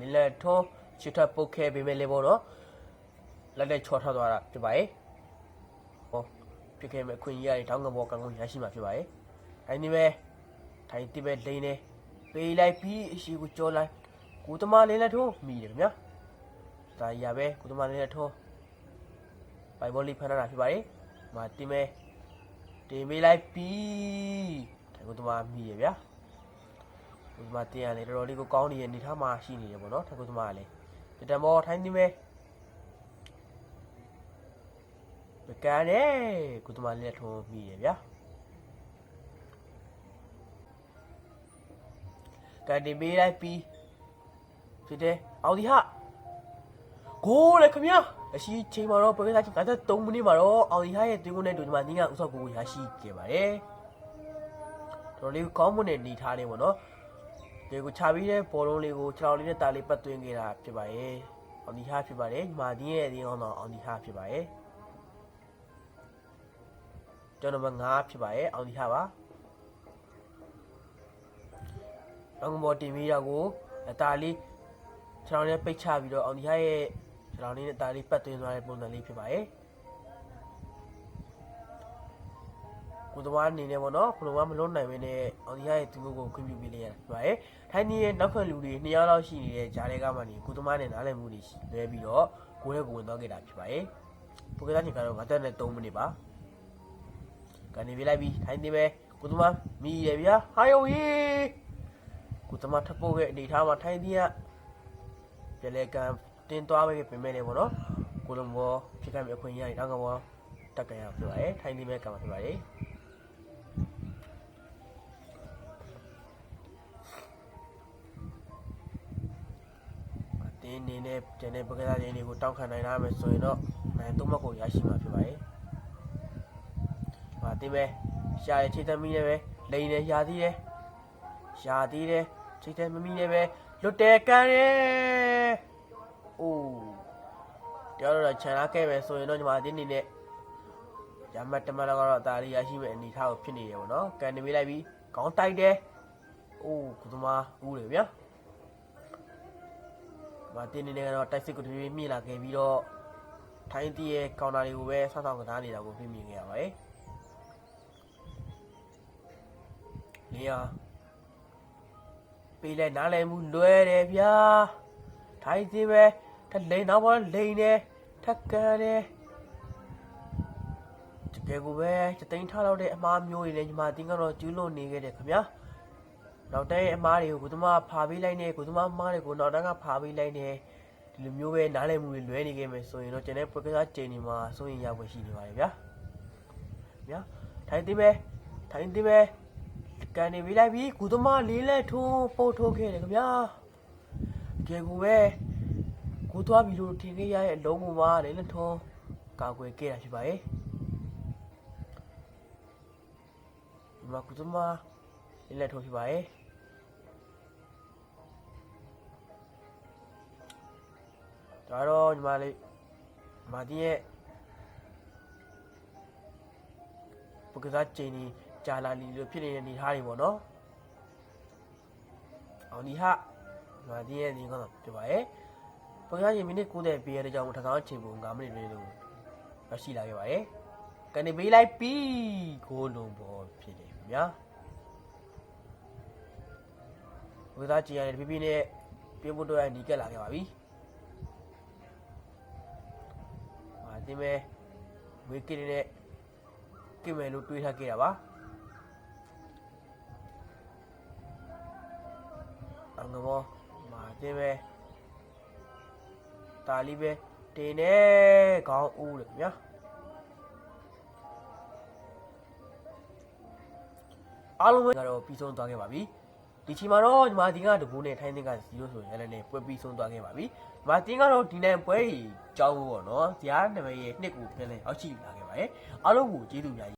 နီလက်ထိုးချစ်ထပ်ပုတ်ခဲပေးမယ်လေပေါ့နော်လက်နဲ့ချော်ထွက်သွားတာဖြစ်ပါရဲ့ဟောဖြစ်ခဲ့မဲ့အခွင့်အရေးရတောင်းကဘောကံကုန်ရရှိမှာဖြစ်ပါရဲ့အဲဒီပဲထိုင်တိပဲလိန်နေပေးလိုက်ပြီးအရှိကိုကြောလိုက်ကိုတမလေးလက်ထိုးမိတယ်ခင်ဗျာဒါရပဲကိုတမလေးလက်ထိုးပိုင်ဘောလေးဖမ်းတာဖြစ်ပါရဲ့မာတင်မဲတင်ပေးလိုက်ပြီးကိုတမမိရဗျာကိုတမတင်ရလေတော်တော်လေးကိုကောင်းနေတဲ့နေထားမှာရှိနေတယ်ပေါ့နော်ထကိုတမကလည်းတံမောထိုင်းတင်မဲမကရဲကိုတမလေးလက်ထိုးမိရဗျာကန်တင်ပေးလိုက်ပြီးဖြစ်တယ်အောင်ဒီဟာကိုလေခင်ဗျာအရှိချိန်မှာတော့ပကစားချင်း53မိနစ်မှာတော့အောင်ဒီဟာရဲ့တွင်းကုန်နဲ့ဒူဒီမာနီးကဥဆော့ကိုရရှိခဲ့ပါတယ်တော်လေးကောင်းမွန်တဲ့နေထားလေးပေါ့နော်ဒီကိုချပြီးတဲ့ဘောလုံးလေးကိုခြေထောက်လေးနဲ့တာလေးပတ်သွင်းခဲ့တာဖြစ်ပါရဲ့အောင်ဒီဟာဖြစ်ပါတယ်ညီမဒီရဲ့အရင်အောင်တော့အောင်ဒီဟာဖြစ်ပါရဲ့ကျွန်တော်နံပါတ်5ဖြစ်ပါရဲ့အောင်ဒီဟာပါတောင်ပေါ်တင်ပြီးတော့ကိုအတားလေးခြေထောက်နဲ့ပိတ်ချပြီးတော့အောင်ဒီဟာရဲ့ခြေထောက်လေးနဲ့အတားလေးပတ်သွင်းသွားတဲ့ပုံစံလေးဖြစ်ပါရဲ့ကိုတဝါအနေနဲ့ပေါ့နော်ဘလုံးမလုံးနိုင်မင်းနဲ့အောင်ဒီဟာရဲ့သူ့ကိုခွင့်ပြုပေးလိုက်ရတာဖြစ်ပါရဲ့ထိုင်းနေတဲ့နောက်ခံလူတွေ2ယောက်လောက်ရှိနေတဲ့ဂျားတွေကမှနေကိုတမနဲ့နားလည်မှုတွေလွဲပြီးတော့ကိုရဲ့ကိုဝင်သွားခဲ့တာဖြစ်ပါရဲ့ပိုကစားချိန်ကတော့53မိနစ်ပါကနေပြလိုက်ပြီးထိုင်းနေပဲကိုတမမိရဗျာဟာယုံကြီးကိုတမထပ်ပို့ခဲ့အနေထားမှာထိုင်းသည်ကပြလဲကန်တင်းသွားပဲပြင်မဲ့နေပေါ့နော်ကိုလုံးဘောဖြစ်ခဲ့ပြီးအခွင့်အရေးတောင်းကဘောတက်ကြရဖြစ်ပါရဲ့ထိုင်းသည်ပဲကံပါဖြစ်ပါရဲ့တင်းနေနဲ့ကျန်တဲ့ပကစားခြင်းတွေကိုတောက်ခံနိုင်တာပဲဆိုရင်တော့နိုင်သုံးမှတ်ကိုရရှိမှာဖြစ်ပါရဲ့ဟာတင်းပဲရှားရချိတ်သမီးလည်းပဲလိန်နဲ့ရှားသေးတယ်ရှားသေးတယ်ချိတ်သမီးလည်းပဲလွတ်တယ်ကန်တယ်အိုးကြောက်တော့ခြံလာခဲ့ပဲဆိုရင်တော့ညီမတင်းနေနဲ့ရမတ်တမလောက်ကတော့အသာလေးရရှိမဲ့အနေထားကိုဖြစ်နေတယ်ပေါ့နော်ကန်နေပေးလိုက်ပြီးခေါင်းတိုက်တယ်အိုးကုသမားဦးတယ်ဗျာမတင်းနေကတော့တိုက်စစ်ကိုတပြေးမြင့်လာခဲ့ပြီးတော့ထိုင်းတီးရဲ့ကောင်တာတွေကိုပဲဆောက်ဆောက်ကစားနေတာကိုပြမြင်ခဲ့ရပါတယ်နေရပေးလိုက်နားလည်မှုလွဲတယ်ဗျာထိုင်းတီးပဲထလိန်နောက်ပေါ်လိန်နေထက်ကန်နေတကယ်ကိုပဲစသိန်းထားတော့တဲ့အမားမျိုးတွေလည်းညီမတင်းကတော့ကျူးလွန်နေခဲ့တယ်ခင်ဗျာနောက်တဲ့အမားတွေကိုကိုသမားဖာပေးလိုက်နေကိုသမားမားတွေကိုနောက်တန်းကဖာပေးလိုက်နေဒီလိုမျိုးပဲနားလည်မှုတွေလွဲနေခဲ့မယ်ဆိုရင်တော့ကျန်တဲ့ပကစားချိန်တွေမှာစိုးရင်ရဖွယ်ရှိနေပါတယ်ဗျာထိုင်းတင်းပဲကန်နေပေးလိုက်ပြီးကိုသမားလေးလက်ထိုးပို့ထိုးခဲ့တယ်ခင်ဗျာတကယ်ကိုပဲကိုသွားပြီလို့ထင်ခဲ့ရတဲ့အလုံးပေါ်မှာလေးလက်ထိုးကာကွယ်ခဲ့တာဖြစ်ပါရဲ့ဒီမှာကိုသမားလေးလက်ထိုးဖြစ်ပါရဲ့ဒါတော့ညီမလေးမာတီရဲ့ပကစားချိန်ကြီးကြာလာလီလို့ဖြစ်နေတဲ့နေထားတွေပေါ့နော်အောင်ဒီဟာမာတီရဲ့နေကတော့ပြပါရဲ့ပကစားချိန်မိနစ်90ပြည့်တဲ့ကြောင့်ထကောင်းချိန်ပုံ9မိနစ်လေးလို့ရရှိလာခဲ့ပါရဲ့ကနေပေးလိုက်ပြီးဂိုးလုံးပေါ်ဖြစ်တယ်ခင်ဗျာပကစားချိန်ရတယ်ပြပြနဲ့ပြဖို့တော့ညီကက်လာခဲ့ပါပြီဒီမဲ့ဝေကင်းနဲ့ကိမဲလို့တွေးထားခဲ့တာပါအငဘောမာဒီမဲ့တာလီပဲတင်နေခေါင်းဦးတယ်ခင်ဗျာအားလုံးပဲကတော့ပြီးဆုံးသွားခဲ့ပါပြီဒီချိန်မှာတော့ညီမတင်းကတကူနဲ့ထိုင်းတင်းက0ဆိုရင်လည်းပွဲပြီးဆုံးသွားခဲ့ပါပြီညီမတင်းကတော့ဒီနိုင်ပွဲကြီးကြောင်းပေါ့နော်ဇာတ်နံပါတ်ရဲ့2ကိုပြန်လဲအောက်ရှိလာခဲ့ပါတယ်အားလုံးကိုကျေးဇူးများ